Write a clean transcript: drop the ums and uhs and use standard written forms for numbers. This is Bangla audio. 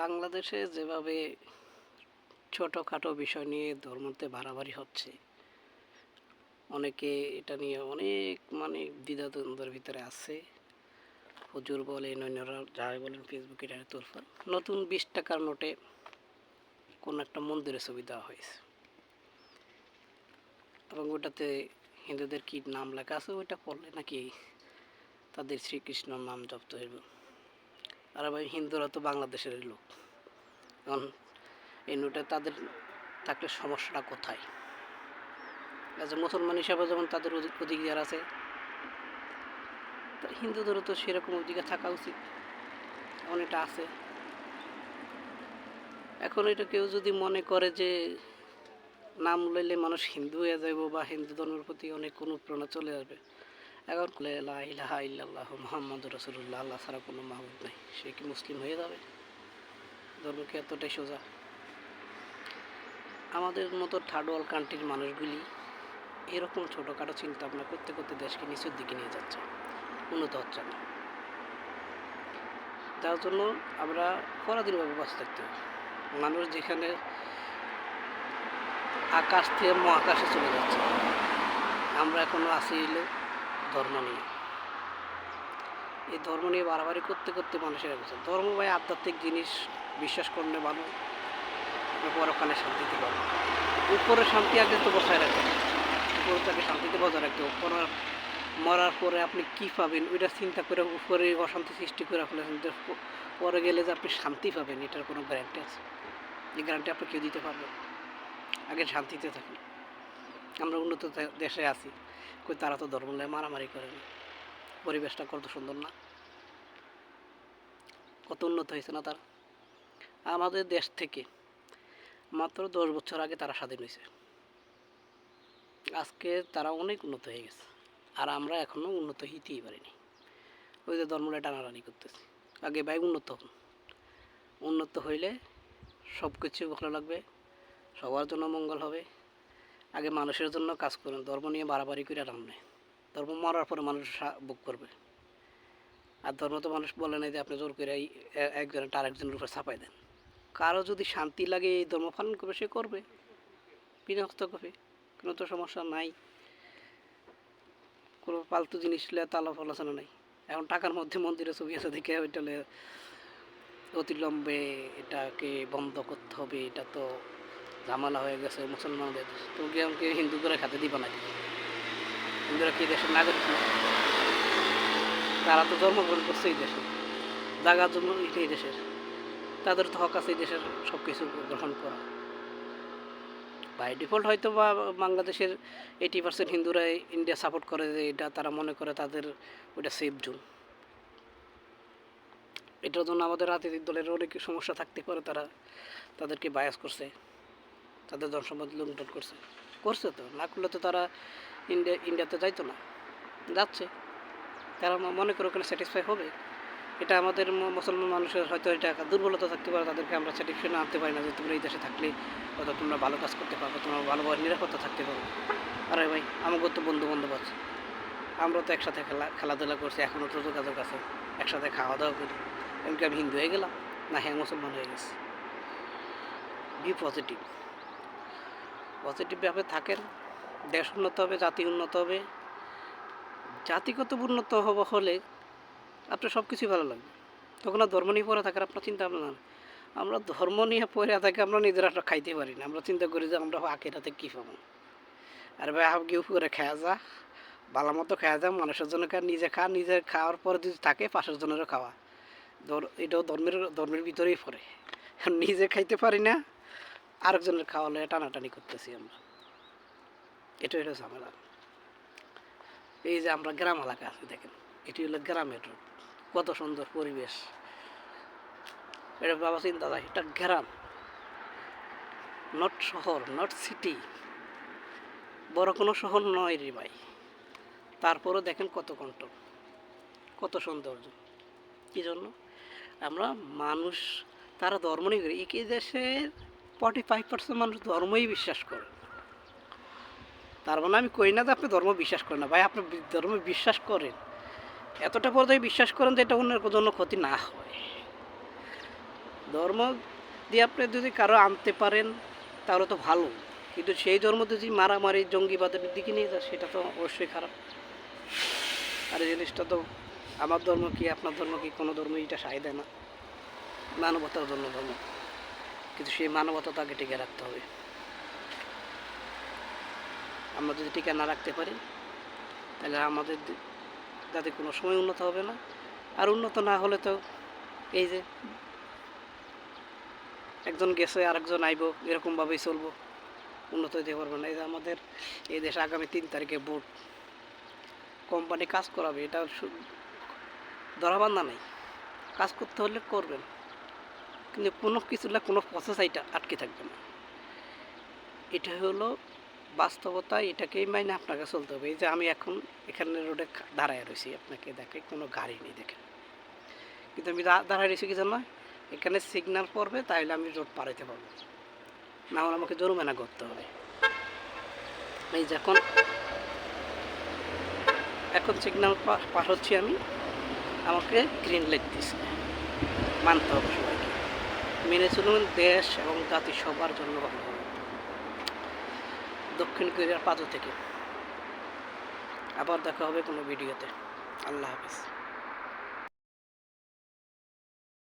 বাংলাদেশে যেভাবে ছোটোখাটো বিষয় নিয়ে ধর্মতে বাড়াবাড়ি হচ্ছে, অনেকে এটা নিয়ে অনেক দ্বিধাদ্বন্দ্বের ভিতরে আছে। হুজুর বলেন, অন্যরা যাই বলেন, ফেসবুকে এটা তোলফান। নতুন 20 টাকার নোটে কোনো একটা মন্দিরের ছবি দেওয়া হয়েছে এবং ওটাতে হিন্দুদের কী নাম লেখা আছে, ওইটা পড়লে নাকি তাদের শ্রীকৃষ্ণর নাম জপ্ত হইব। আর ভাই, হিন্দুরা তো বাংলাদেশের লোক, এখন এই নোটে তাদের থাকলে সমস্যাটা কোথায়? অ্যাজ এ মুসলমান হিসাবে যেমন তাদের অধিকার আছে, হিন্দুদেরও তো সেরকম অধিকার থাকা উচিত, এমন এটা আছে। এখন এটা কেউ যদি মনে করে যে নাম লইলে মানুষ হিন্দু হয়ে যাইব বা হিন্দু ধর্মের প্রতি অনেক অনুপ্রেরণা চলে আসবে, এখন লা ইলাহা ইল্লাল্লাহু মুহাম্মাদুর রাসূলুল্লাহ, আল্লাহ ছাড়া কোনো মাবুদ নাই, সে কি মুসলিম হয়ে যাবে? ধর্ম কি এতটাই সোজা? আমাদের মতো থার্ড ওয়ার্ল্ড কান্ট্রির মানুষগুলি এরকম ছোটোখাটো চিন্তা ভাবনা করতে করতে দেশকে নিচের দিকে নিয়ে যাচ্ছে, উন্নত হচ্ছে না। যার জন্য আমরা পরাধীনভাবে বাঁচতে থাকতে হবে। মানুষ যেখানে আকাশ থেকে মহাকাশে চলে যাচ্ছে, আমরা এখনও আছি এলো ধর্ম নিয়ে। এই ধর্ম নিয়ে বাড়াবাড়ি করতে করতে মানুষের গেছে। ধর্ম ভাই আধ্যাত্মিক জিনিস, বিশ্বাস করলে ভালো, পরকালে শান্তিতে পাবো। উপরে শান্তি আগে তো বসায় রাখতে হবে, উপরে তাকে শান্তিতে বজায় রাখতে হবে। মরার পরে আপনি কী পাবেন ওইটা চিন্তা করে উপরে অশান্তি সৃষ্টি করে ফেলেছেন, পরে গেলে যে আপনি শান্তি পাবেন এটার কোনো গ্যারান্টি আছে? এই গ্যারান্টি আপনি কেউ দিতে পারবেন? আগে শান্তিতে থাকুন। আমরা উন্নত দেশে আছি, কই তারা তো ধর্ম নিয়ে মারামারি করে না। পরিবেশটা কত সুন্দর না, কত উন্নত হয়েছে না তারা। আমাদের দেশ থেকে মাত্র 10 বছর আগে তারা স্বাধীন হয়েছে, আজকে তারা অনেক উন্নত হয়ে গেছে, আর আমরা এখনও উন্নত হইতেই পারিনি। ওই যে ধর্মটা টানাটানি করতেছি। আগে ভাই উন্নত হন, উন্নত হইলে সব কিছু ভালো লাগবে, সবার জন্য মঙ্গল হবে। আগে মানুষের জন্য কাজ করুন, ধর্ম নিয়ে বাড়াবাড়ি করে আরাম নেই। ধর্ম মরার পরে মানুষ ভোগ করবে, আর ধর্ম তো মানুষ বলে নাই যে আপনি জোর করে একজনের আরেকজনের উপর চাপাই দেন। কারো যদি শান্তি লাগে এই ধর্ম পালন করবে, সে করবে, বিনষ্ট করবে, কোনো তো সমস্যা নাই। কোনো পালতু জিনিস তালা আলোচনা নাই। এখন টাকার মধ্যে মন্দিরে ছবি আছে দেখে ওইটা অতিলম্বে এটাকে বন্ধ করতে হবে, এটা তো ঝামেলা হয়ে গেছে মুসলমানদের। তো আমাকে হিন্দু করে খাতে দিবা নাকি? হিন্দুরা কি দেশের নাগরিক না? তারা তো জন্মগ্রহণ করছে এই দেশে, জায়গার জন্য এই দেশের, তাদের তো হক আছে এই দেশের সব কিছু গ্রহণ করা। বাই ডিফল্ট হয়তো বা বাংলাদেশের 80% হিন্দুরা ইন্ডিয়া সাপোর্ট করে, যে এটা তারা মনে করে তাদের ওইটা সেফ জোন। এটার জন্য আমাদের রাজনৈতিক দলের অনেক সমস্যা থাকতে পারে, তারা তাদেরকে বায়াস করছে, তাদের জনসম্পদ লুণ্ঠন করছে তো না করলে তো তারা ইন্ডিয়াতে যাইতো না, যাচ্ছে। তারা মনে করে ওখানে স্যাটিসফাই হবে। এটা আমাদের মুসলমান মানুষের হয়তো এটা দুর্বলতা থাকতে পারে, তাদেরকে আমরা স্যাটিসফাকশন আনতে পারি না যে তোমরা এই দেশে থাকলে হয়তো তোমরা ভালো কাজ করতে পারবে, তোমরা ভালোভাবে নিরাপত্তা থাকতে পারবে। আরে ভাই, আমাকে তো বন্ধু বান্ধব আছে, আমরা তো একসাথে খেলাধুলা করছি, এখনও তো যোগাযোগ আছে, একসাথে খাওয়া দাওয়া করি। এমনকি আমি হিন্দু হয়ে গেলাম না, হ্যাঁ মুসলমান হয়ে গেছি। বি পজিটিভ, পজিটিভভাবে থাকেন, দেশ উন্নত হবে, জাতি উন্নত হবে। জাতিগত উন্নত হলে আপনার সব কিছুই ভালো লাগবে, তখন আর ধর্ম নিয়ে পড়ে থাকার আপনার চিন্তা ভাবনা না। আমরা ধর্ম নিয়ে পড়ে থাকি, আমরা নিজেরা খাইতে পারি না, আমরা চিন্তা করি যে আমরা আখেরাতে কী পাবো। আর ভাই কেউ করে খেয়া যা, ভালো মতো খেয়া যা, মানুষের জন্য নিজে খা, নিজে খাওয়ার পরে যদি থাকে পাশের জনেরও খাওয়া, এটাও ধর্মের ভিতরেই পড়ে। নিজে খাইতে পারি না, আরেকজনের খাওয়ালে টানাটানি করতেছি আমরা, এটা হলো ঝামেলা। এই যে আমরা গ্রাম এলাকা আছি, দেখেন এটি হলো গ্রামের রোড, কত সুন্দর পরিবেশ। এটা বাবা চিন্তা যায়, এটা গ্রাম, নট শহর, নট সিটি, বড় কোনো শহর নয় রে ভাই। তারপরেও দেখেন কত কন্ট্রোল, কত সৌন্দর্য। কী জন্য? আমরা মানুষ, তারা ধর্ম নিয়ে করে। এই দেশের 45% মানুষ ধর্মই বিশ্বাস করে। তার মানে আমি কই না যে আপনি ধর্ম বিশ্বাস করেন না, ভাই আপনি ধর্ম বিশ্বাস করেন, এতটা পর্যায়ে বিশ্বাস করেন যে এটা অন্যের জন্য ক্ষতি না হয়। ধর্ম দিয়ে আপনি যদি কারো আনতে পারেন তাহলে তো ভালো, কিন্তু সেই ধর্ম যদি মারামারি জঙ্গিবাদের দিকে নিয়ে যায় সেটা তো অবশ্যই খারাপ। আর এই জিনিসটা তো আমার ধর্ম কি আপনার ধর্ম কি কোনো ধর্ম এটা সায় দেয় না, মানবতার জন্য ধর্ম, কিন্তু সেই মানবতা তাকে টিকে রাখতে হবে। আমরা যদি টিকে না রাখতে পারি তাহলে আমাদের যাতে কোনো সময় উন্নত হবে না, আর উন্নত না হলে তো এই যে একজন গেছে আরেকজন আইব এরকমভাবেই চলবো, উন্নত হতে পারবো না। এই যে আমাদের এই দেশে আগামী 3 তারিখে ভোট, কোম্পানি কাজ করাবে এটা ধরাবান্ধা নেই, কাজ করতে হলে করবেন, কিন্তু কোনো কিছু না কোনো প্রসেস এটা আটকে থাকবে না। এটা হলো বাস্তবতা, এটাকেই মাইনে আপনাকে চলতে হবে। এই যে আমি এখন এখানে রোডে দাঁড়ায় রয়েছি, আপনাকে দেখে কোনো গাড়ি নেই দেখেন, কিন্তু আমি দাঁড়ায় রয়েছি কি জন্য, এখানে সিগন্যাল পড়বে তাহলে আমি রোড পার হইতে পারবো, না হলে আমাকে জরিমানা করতে হবে। এই যে এখন সিগন্যাল পার হচ্ছি আমি, আমাকে গ্রিন লাইট দিচ্ছে, মানতে হবে সবাইকে, মেনে চলুন, দেশ এবং জাতি সবার জন্য ভালো হবে। দক্ষিণ কোরিয়ার পাঁচ থেকে আবার দেখা হবে কোনো ভিডিওতে। আল্লাহ হাফিজ।